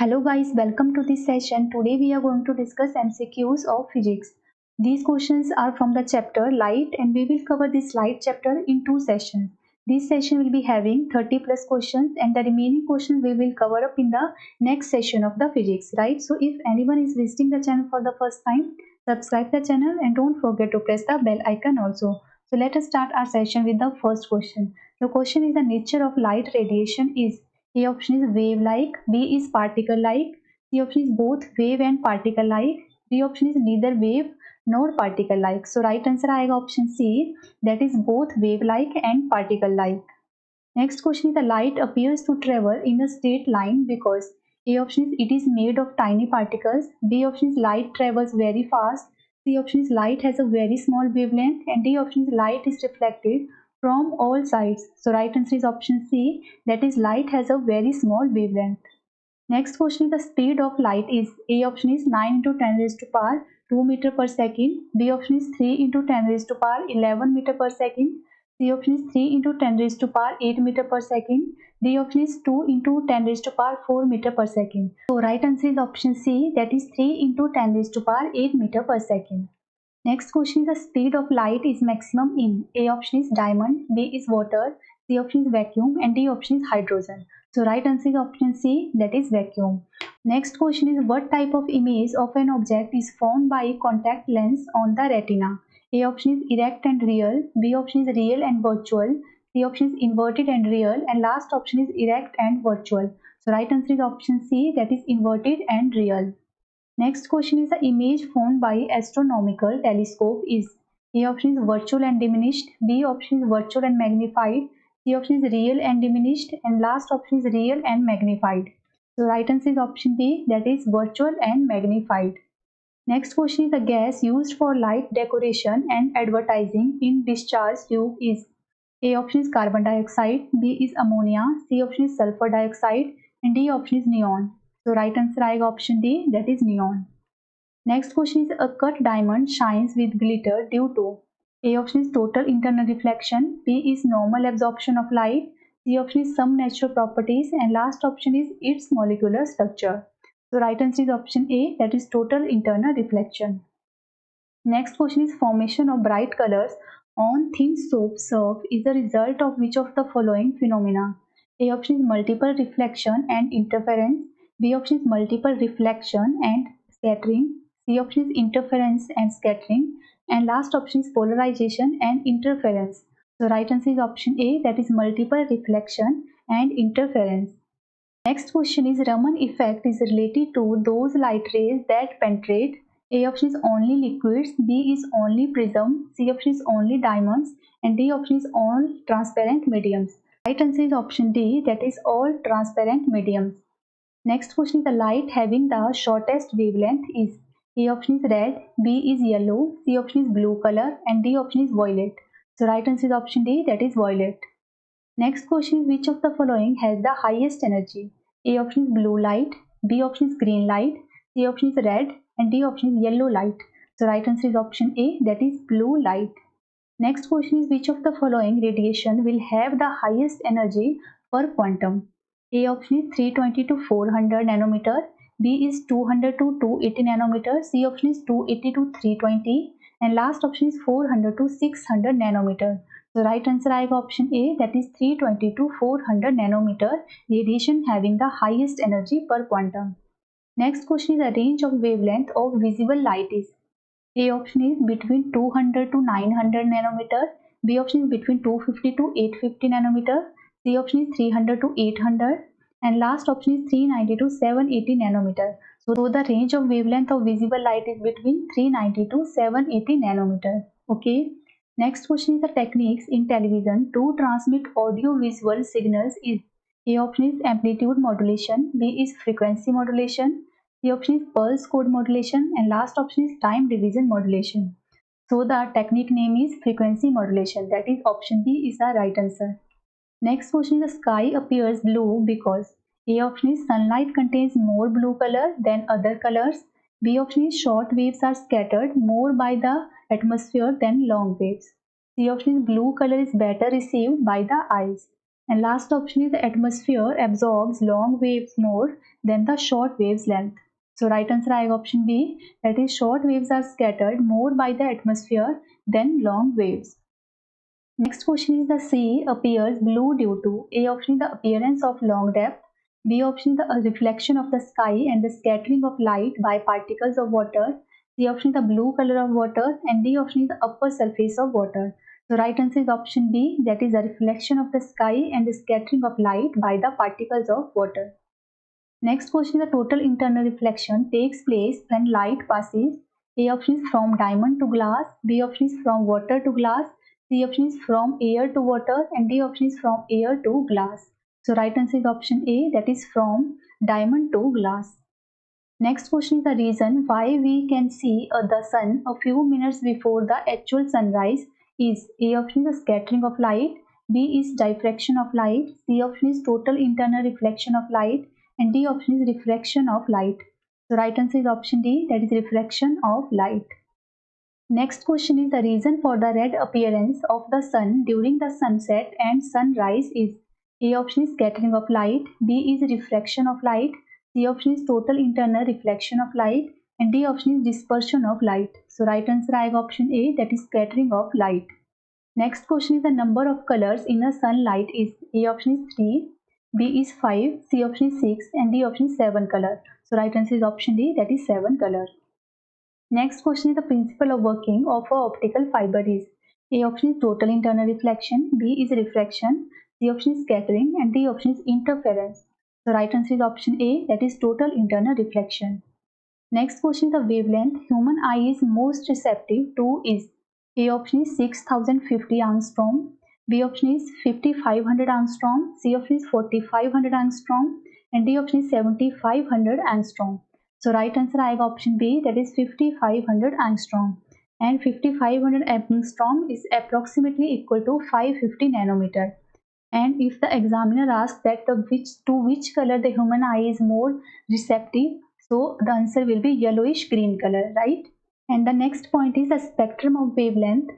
Hello guys, welcome to this session. Today we are going to discuss MCQs of physics. These questions are from the chapter Light and we will cover this light chapter in two sessions. This session will be having 30 plus questions and the remaining questions we will cover up in the next session of the physics, right? So if anyone is visiting the channel for the first time, subscribe the channel and don't forget to press the bell icon also. So let us start our session with the first question. The question is the nature of light radiation is. A option is wave-like, B is particle-like, C option is both wave and particle-like, D option is neither wave nor particle-like. So right answer आएगा option C, that is both wave-like and particle-like. Next question is the light appears to travel in a straight line because A option is it is made of tiny particles, B option is light travels very fast, C option is light has a very small wavelength, and D option is light is reflected from all sides. So right answer is option C, that is light has a very small wavelength. Next question is the speed of light is A option is 9 into 10 raised to power 2 meter per second, B option is 3 into 10 raised to power 11 meter per second, C option is 3 into 10 raised to power 8 meter per second, D option is 2 into 10 raised to power 4 meter per second. So right answer is option C, that is 3 into 10 raised to power 8 meter per second. Next question is the speed of light is maximum in A option is diamond, B is water, C option is vacuum and D option is hydrogen. So right answer is option C, that is vacuum. Next question is what type of image of an object is formed by contact lens on the retina? A option is erect and real, B option is real and virtual, C option is inverted and real and last option is erect and virtual. So right answer is option C, that is inverted and real. Next question is the image formed by astronomical telescope is A option is virtual and diminished, B option is virtual and magnified, C option is real and diminished and last option is real and magnified. So right answer is option B, that is virtual and magnified. Next question is the gas used for light decoration and advertising in discharge tube is A option is carbon dioxide, B is ammonia, C option is sulfur dioxide and D option is neon. So right answer आएगा option D, that is neon. Next question is a cut diamond shines with glitter due to A option is total internal reflection, B is normal absorption of light, C option is some natural properties and last option is its molecular structure. So right answer is option A, that is total internal reflection. Next question is formation of bright colors on thin soap surface is a result of which of the following phenomena? A option is multiple reflection and interference, B option is multiple reflection and scattering, C option is interference and scattering and last option is polarization and interference. So right answer is option A, that is multiple reflection and interference. Next question is Raman effect is related to those light rays that penetrate. A option is only liquids, B is only prism, C option is only diamonds and D option is all transparent mediums. Right answer is option D, that is all transparent mediums. Next question is the light having the shortest wavelength is A option is red, B is yellow, C option is blue color and D option is violet. So right answer is option D, that is violet. Next question is which of the following has the highest energy? A option is blue light, B option is green light, C option is red and D option is yellow light. So right answer is option A, that is blue light. Next question is which of the following radiation will have the highest energy per quantum? A option is 320 to 400 nanometer, B is 200 to 280 nanometer, C option is 280 to 320 and last option is 400 to 600 nanometer. So right answer आएगा option A, that is 320 to 400 nanometer radiation having the highest energy per quantum. Next question is the range of wavelength of visible light is A option is between 200 to 900 nanometer, B option is between 250 to 850 nanometer, C option is 300 to 800 and last option is 390 to 780 nanometer. So the range of wavelength of visible light is between 390 to 780 nanometer. Okay. Next question is the techniques in television to transmit audio visual signals is A option is amplitude modulation, B is frequency modulation, C option is pulse code modulation and last option is time division modulation. So the technique name is frequency modulation, that is option B is the right answer. Next question is the sky appears blue because A option is sunlight contains more blue color than other colors, B option is short waves are scattered more by the atmosphere than long waves, C option is blue color is better received by the eyes And last option is the atmosphere absorbs long waves more than the short waves length. So right answer आएगा option B, that is short waves are scattered more by the atmosphere than long waves. Next question is the sea appears blue due to A option is the appearance of long depth, B option is the reflection of the sky and the scattering of light by particles of water, C option is the blue color of water, and D option is the upper surface of water. So right answer is option B, that is the reflection of the sky and the scattering of light by the particles of water. Next question is the total internal reflection takes place when light passes. A option is from diamond to glass, B option is from water to glass, C option is from air to water, and D option is from air to glass. So right answer is option A, that is from diamond to glass. Next question is the reason why we can see the sun a few minutes before the actual sunrise is. A option is the scattering of light, B is diffraction of light, C option is total internal reflection of light, and D option is refraction of light. So right answer is option D, that is refraction of light. Next question is the reason for the red appearance of the sun during the sunset and sunrise is. A option is scattering of light, B is refraction of light, C option is total internal reflection of light, and D option is dispersion of light. So right answer आएगा option A, that is scattering of light. Next question is the number of colors in a sunlight is. A option is 3, B is 5, C option is 6, and D option is 7 color. So right answer is option D, that is 7 color. Next question is the principle of working of a optical fiber is. A option is total internal reflection, B is refraction, C option is scattering, and D option is interference. The right answer is option A, that is total internal reflection. Next question is the wavelength human eye is most receptive to is. A option is 6050 angstrom, B option is 5500 angstrom, C option is 4500 angstrom, and D option is 7500 angstrom. So right answer आएगा option B, that is 5500 angstrom, and 5500 angstrom is approximately equal to 550 nanometer. And if the examiner asks that which color the human eye is more receptive, so the answer will be yellowish green color, right? And the next point is the spectrum of wavelength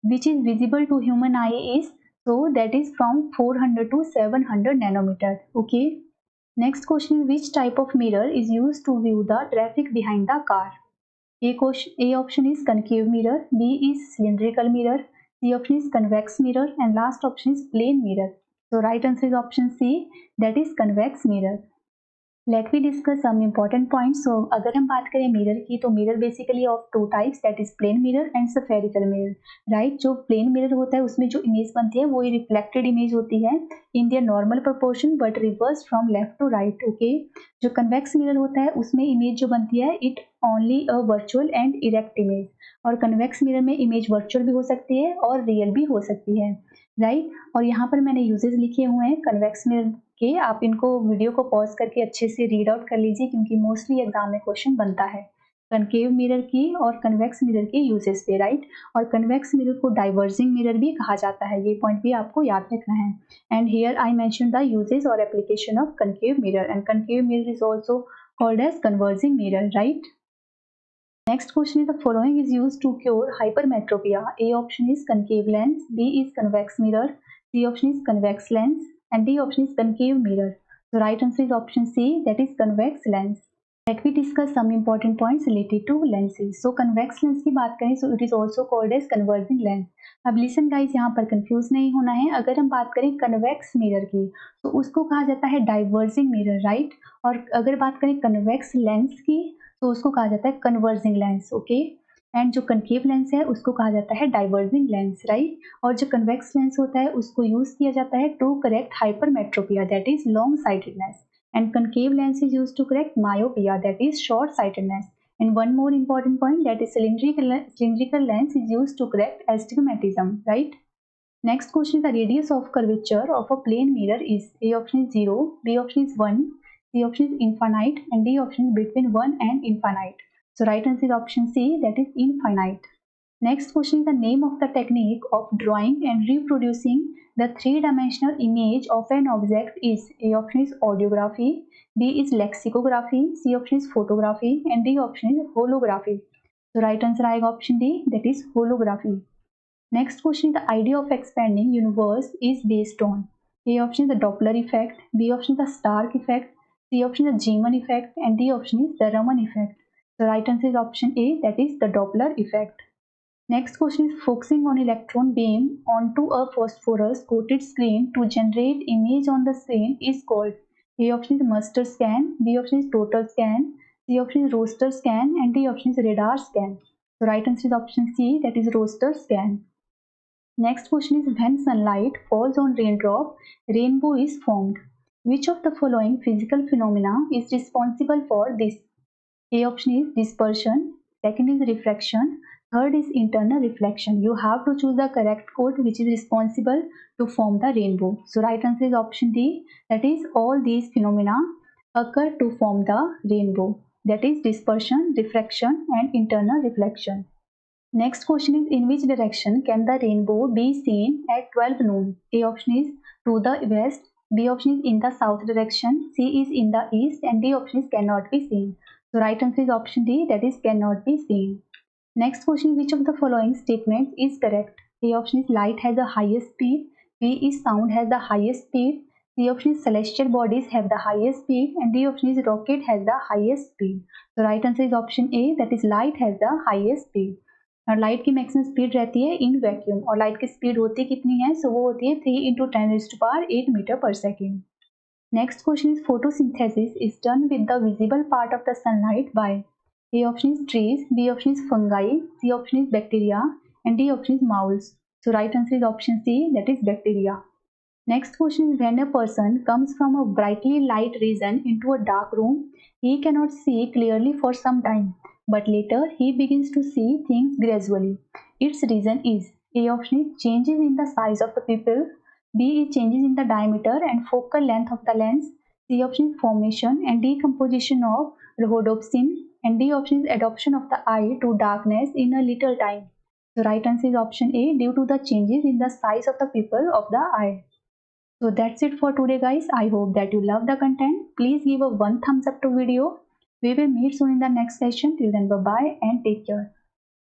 which is visible to human eye is, so that is from 400 to 700 nanometer. Okay. Next question is which type of mirror is used to view the traffic behind the car? A option is concave mirror, B is cylindrical mirror, C option is convex mirror, and last option is plane mirror. So right answer is option C, that is convex mirror. Let we discuss some important points. So अगर हम बात करें mirror की, तो mirror basically of two types, that is plane mirror and spherical mirror, right. जो plane mirror होता है उसमें जो इमेज बनती है वो ये रिफ्लेक्टेड इमेज होती है in their normal proportion but reverse from left to right. Okay. जो कन्वेक्स मिरर होता है उसमें इमेज जो बनती है it only a virtual and erect image, और कन्वेक्स मिरर में इमेज वर्चुअल भी हो सकती है और रियल भी हो सकती है, राइट. और यहाँ पर मैंने यूजेस लिखे हुए हैं कन्वेक्स मिरर के, आप इनको वीडियो को पॉज करके अच्छे से रीड आउट कर लीजिए क्योंकि मोस्टली एग्जाम में क्वेश्चन बनता है कनकेव मिरर की और कन्वेक्स मिरर के यूजेस पे, राइट. और कन्वेक्स मिरर को डाइवर्जिंग मिरर भी कहा जाता है, ये पॉइंट भी आपको याद रखना है. And here I mention the uses और application of concave mirror, and concave mirror is also called as converging mirror, right. Next question is the following is used to cure hypermetropia. A option is concave lens, B is convex mirror, C option is convex lens, and D option is concave mirror. So right answer is option C, that is convex lens. Let me discuss some important points related to lenses. So convex lens की बात करें, so it is also called as converging lens. अब listen guys, यहाँ पर confuse नहीं होना है. अगर हम बात करें कन्वेक्स मिरर की तो उसको कहा जाता है डाइवर्जिंग मिरर, राइट. और अगर बात करें कन्वेक्स लेंस की तो उसको कहा जाता है कन्वर्जिंग लेंस. ओके. एंड जो कनकेव लेंस है उसको कहा जाता है डाइवर्जिंग लेंस, राइट. और जो कन्वेक्स लेंस होता है उसको यूज किया जाता है to correct hypermetropia, that is long sightedness, and concave lens is use to correct myopia, that is short sightedness. And one more important point, that is cylindrical lens is used to correct astigmatism, right. Next question is the radius of curvature of a plane mirror is. A option is 0, B option is 1, C option is infinite, and D option is between 1 and infinite. So right answer is option C, that is infinite. Next question is the name of the technique of drawing and reproducing the three-dimensional image of an object is. A option is audiography, B is lexicography, C option is photography, and D option is holography. So right answer आएगा option D, that is holography. Next question is the idea of expanding universe is based on. A option is the Doppler effect, B option is the Stark effect, C option is the Zeeman effect, and D option is the Raman effect. The right answer is option A, that is the Doppler effect. Next question is focusing on electron beam onto a phosphorus coated screen to generate image on the screen is called. A option is muster scan, B option is total scan, C option is roster scan, and D option is radar scan. The right answer is option C, that is roster scan. Next question is when sunlight falls on raindrop, rainbow is formed. Which of the following physical phenomena is responsible for this? A option is dispersion, second is refraction, third is internal reflection. You have to choose the correct code which is responsible to form the rainbow. So right answer is option D, that is all these phenomena occur to form the rainbow. That is dispersion, refraction and internal reflection. Next question is in which direction can the rainbow be seen at 12 noon? A option is to the west, B option is in the south direction, C is in the east and D option is cannot be seen. So right answer is option D, that is cannot be seen. Next question is which of the following statements is correct? A option is light has the highest speed, B is sound has the highest speed, C option is celestial bodies have the highest speed and D option is rocket has the highest speed. So right answer is option A, that is light has the highest speed. और light की maximum speed रहती है in vacuum और light की speed होती कितनी है सो वो होती है 3 × 10⁸ metre per second. Next question is photosynthesis is done with the visible part of the sunlight by. A option is trees, B option is fungi, C option is bacteria and D option is moulds. So right answer is option C, that is bacteria. Next question is when a person comes from a brightly light region into a dark room, he cannot see clearly for some time, but later he begins to see things gradually. Its reason is A option is changes in the size of the pupil, B is changes in the diameter and focal length of the lens, C option is formation and decomposition of rhodopsin, and D option is adoption of the eye to darkness in a little time. The right answer is option A, due to the changes in the size of the pupil of the eye. So that's it for today guys. I hope that you love the content. Please give a one thumbs up to video. We will meet soon in the next session. Till then, bye bye and take care.